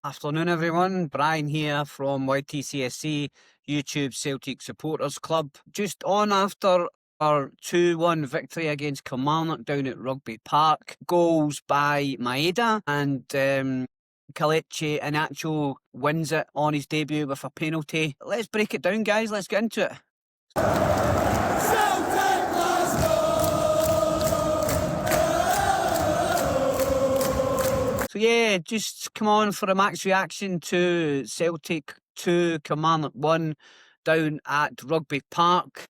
Afternoon, everyone. Brian here from YTCSC, YouTube Celtic Supporters Club. Just on after our 2-1 victory against Kilmarnock down at Rugby Park. Goals by Maeda and Kelechi Iheanacho wins it on his debut with a penalty. Let's break it down, guys. Let's get into it. So yeah, just come on for a max reaction to Celtic 2, Kilmarnock 1 down at Rugby Park.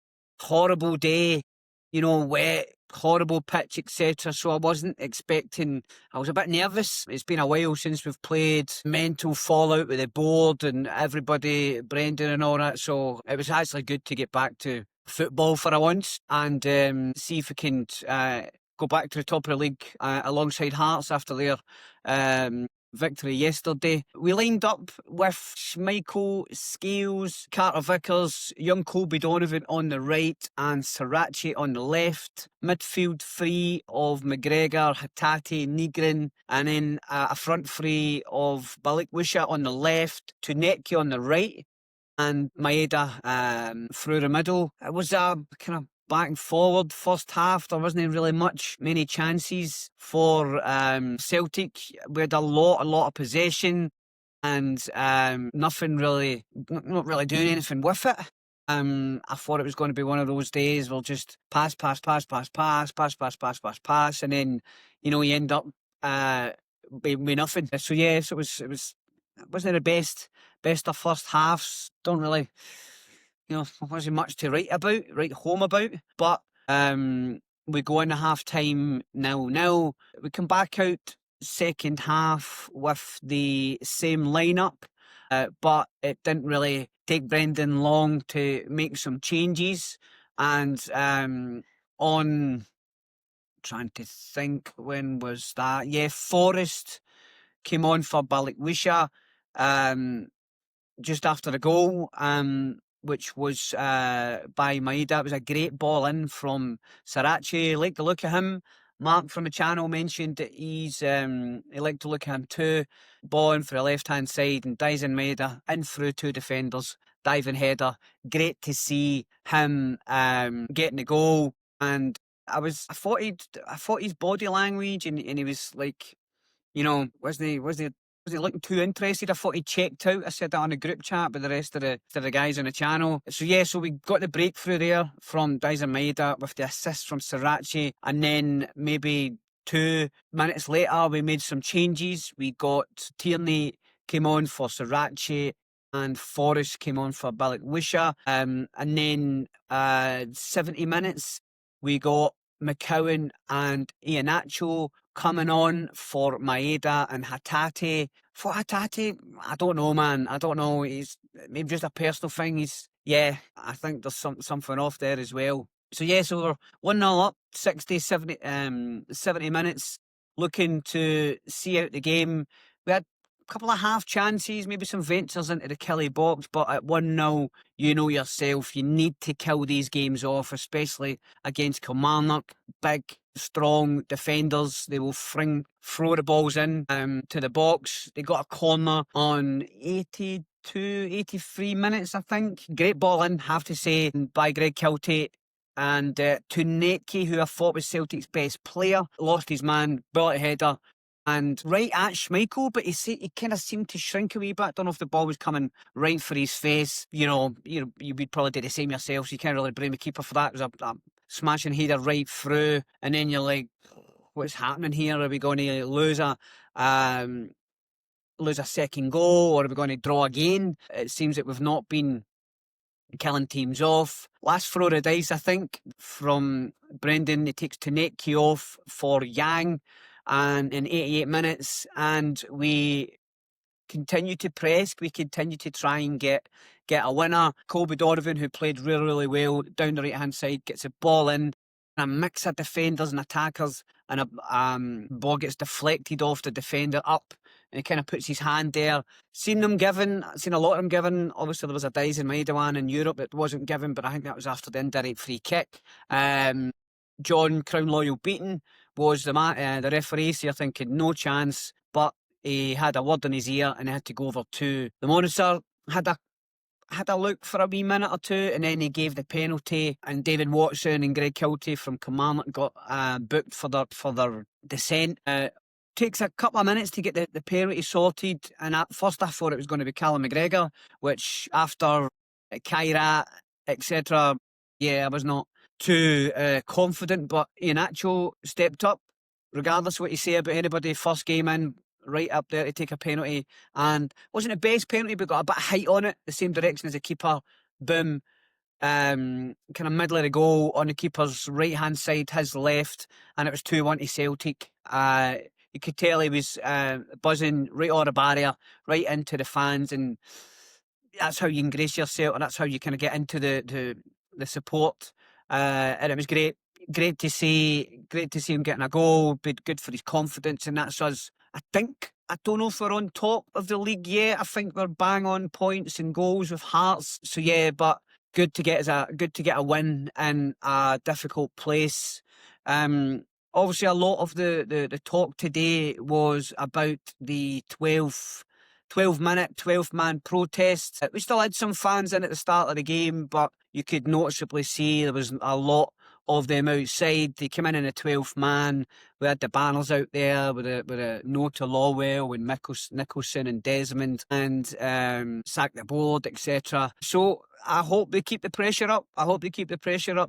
Horrible day, wet, horrible pitch, etc. So I wasn't expecting, I was a bit nervous. It's been a while since we've played. Mental fallout with the board and everybody, Brendan and all that. So it was actually good to get back to football for a once and see if we can go back to the top of the league alongside Hearts after their victory yesterday. We lined up with Schmeichel, Scales, Carter Vickers, young Colby Donovan on the right and Sriracha on the left. Midfield three of McGregor, Hatate, Nygren, and then a front three of Balikwisha on the left, Tuneki on the right, and Maeda through the middle. It was a kind of back and forward first half. There wasn't really many chances for Celtic. We had a lot of possession and nothing really, not really doing anything with it. I thought it was going to be one of those days we'll just pass, and then you end up with nothing. So yes, it wasn't the best of first halves. Don't really, wasn't much to write home about. But we go into half time 0-0. We come back out second half with the same lineup, but it didn't really take Brendan long to make some changes. And on trying to think, when was that? Yeah, Forrest came on for Balikwisha just after the goal, which was by Maeda. It was a great ball in from Sriracha. Like the look of him. Mark from the channel mentioned that he liked to look at him too. Ball in for the left-hand side and Dyson Maeda in through two defenders. Diving header. Great to see him getting the goal. And I thought his body language and he was like, wasn't he looking too interested? I thought he checked out. I said that on the group chat with the rest of the guys on the channel. So we got the breakthrough there from Dyson Maeda with the assist from Sriracha, and then maybe 2 minutes later we made some changes. We got Tierney came on for Sriracha and Forrest came on for Balikwisha. And then 70 minutes we got McCowan and Iheanacho coming on for Maeda and Hatate. For Hatate, I don't know, man. I don't know. He's maybe just a personal thing. I think there's something off there as well. So we're 1-0 up, 70 minutes, looking to see out the game. We had a couple of half chances, maybe some ventures into the Kelly box, but at 1-0, you know yourself, you need to kill these games off, especially against Kilmarnock. Big, strong defenders. They will throw the balls in to the box. They got a corner on 83 minutes, I think. Great ball in, have to say, by Greg Kiltie. And Tuneki, who I thought was Celtic's best player, lost his man, bullet header. And right at Schmeichel, but he kind of seemed to shrink a wee bit. I don't know if the ball was coming right for his face. You'd probably do the same yourself, so you can't really blame the keeper for that. It was a smashing header right through, and then you're like, what's happening here? Are we going to lose a second goal, or are we going to draw again? It seems that we've not been killing teams off. Last throw of dice, I think, from Brendan. He takes Tuneki off for Yang. And in 88 minutes, and we continue to press, we continue to try and get a winner. Colby Donovan, who played really, really well down the right-hand side, gets a ball in, and a mix of defenders and attackers, and a ball gets deflected off the defender up, and he kind of puts his hand there. Seen a lot of them given. Obviously, there was a Dyson Maeda one in Europe that wasn't given, but I think that was after the indirect free kick. John Crown Loyal beaten was the referee, so you're thinking no chance, but he had a word in his ear and he had to go over to the monitor, had a look for a wee minute or two, and then he gave the penalty, and David Watson and Greg Kiltie from Kilmarnock got booked for their dissent. Takes a couple of minutes to get the penalty sorted, and at first I thought it was going to be Callum McGregor, which after Kyrat, etc., I was not too confident, but Iheanacho stepped up, regardless of what you say about anybody, first game in, right up there to take a penalty, and wasn't the best penalty, but got a bit of height on it, the same direction as the keeper. Boom. Kind of middle of the goal on the keeper's right hand side, his left, and it was 2-1 to Celtic. You could tell he was buzzing right on the barrier, right into the fans, and that's how you ingrace yourself, and that's how you kind of get into the support. And it was great to see him getting a goal. Be good for his confidence, and that's us. I don't know if we're on top of the league yet. I think we're bang on points and goals with Hearts. So but good to get a win in a difficult place. Obviously, a lot of the talk today was about the 12-minute, 12-man protest. We still had some fans in at the start of the game, but you could noticeably see there was a lot of them outside. They came in a 12th man. We had the banners out there with a no to Lawwell and Nicholson and Desmond, and sack the board, etc. So I hope they keep the pressure up.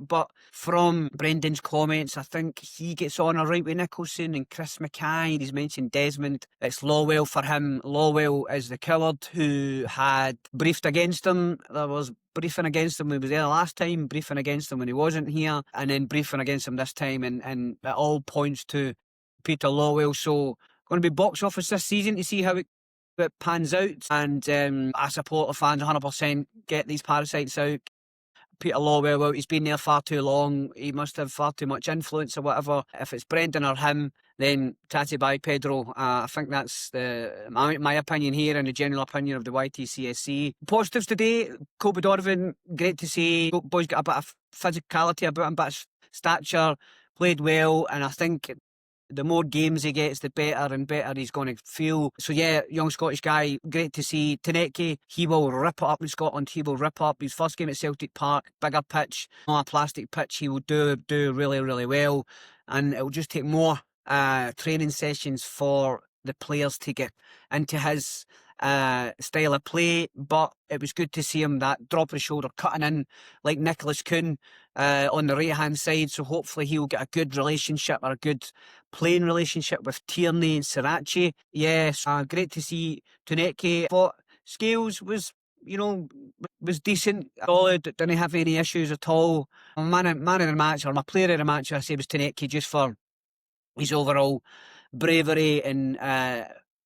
But from Brendan's comments, I think he gets on all right with Nicholson and Chris Mackay. He's mentioned Desmond. It's Lawwell for him. Lawwell is the coward who had briefed against him. There was briefing against him when he was there last time, briefing against him when he wasn't here, and then briefing against him this time, and it all points to Peter Lawwell. So going to be box office this season to see how it pans out, and I support the fans 100%. Get these parasites out. Peter Lawwell out. He's been there far too long. He must have far too much influence or whatever. If it's Brendan or him, then tatty bye, Pedro. I think that's my opinion here and the general opinion of the YTCSC. Positives today, Kobe Donovan, great to see. Boy's got a bit of physicality about him, bit of stature, played well, and I think the more games he gets, the better and better he's going to feel. So young Scottish guy, great to see. Taneke, he will rip it up in Scotland. He will rip up his first game at Celtic Park, bigger pitch, not a plastic pitch. He will do really, really well, and it will just take more training sessions for the players to get into his style of play. But it was good to see him, that drop of the shoulder, cutting in like Nicholas Kuhn on the right hand side. So hopefully he'll get a good relationship, or a good playing relationship, with Tierney and Sriracha. Yes, great to see Taneke. Thought Scales was decent, solid, didn't have any issues at all. Man of the match, or my player of the match, I say, was Taneke, just for his overall bravery and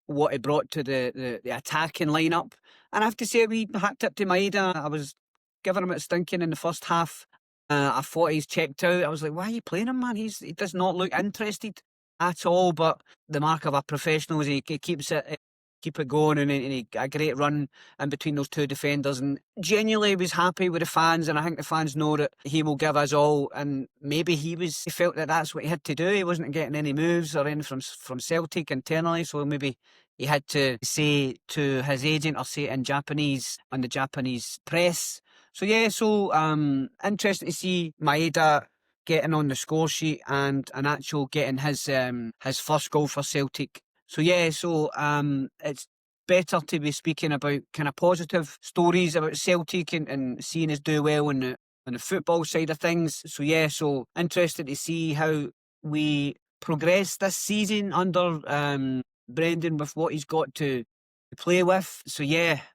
what he brought to the attacking lineup. And I have to say, we hat tip to Maeda. I was giving him it stinking in the first half. I thought he's checked out. I was like, why are you playing him, man? He does not look interested at all. But the mark of a professional is he keeps it. Keep it going, and he a great run in between those two defenders, and genuinely was happy with the fans, and I think the fans know that he will give us all, and maybe he felt that that's what he had to do. He wasn't getting any moves or anything from Celtic internally, so maybe he had to say to his agent, or say it in Japanese on the Japanese press. So interesting to see Maeda getting on the score sheet, and Iheanacho getting his first goal for Celtic. So it's better to be speaking about kind of positive stories about Celtic and seeing us do well on the football side of things. So interested to see how we progress this season under Brendan, with what he's got to play with.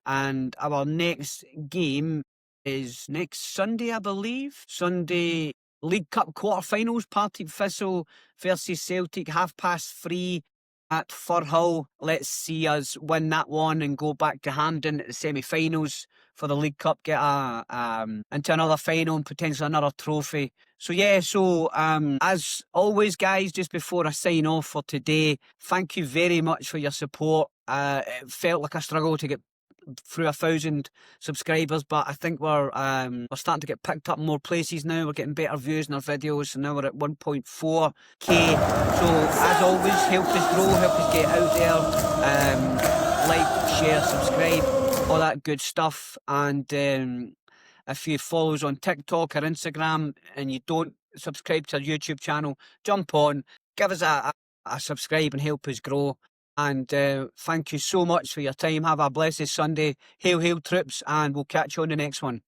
And our next game is next Sunday, I believe. Sunday, League Cup quarter-finals, Partick Thistle versus Celtic, 3:30 at Firhill. Let's see us win that one and go back to Hampden at the semi-finals for the League Cup, get into another final and potentially another trophy. As always, guys, just before I sign off for today, thank you very much for your support. It felt like a struggle to get through 1,000 subscribers, but I think we're starting to get picked up in more places now. We're getting better views in our videos, and now we're at 1.4k. So as always, help us grow, help us get out there. Like, share, subscribe, all that good stuff. And if you follow us on TikTok or Instagram and you don't subscribe to our YouTube channel, jump on, give us a subscribe and help us grow. And thank you so much for your time. Have a blessed Sunday. Hail, hail, troops, and we'll catch you on the next one.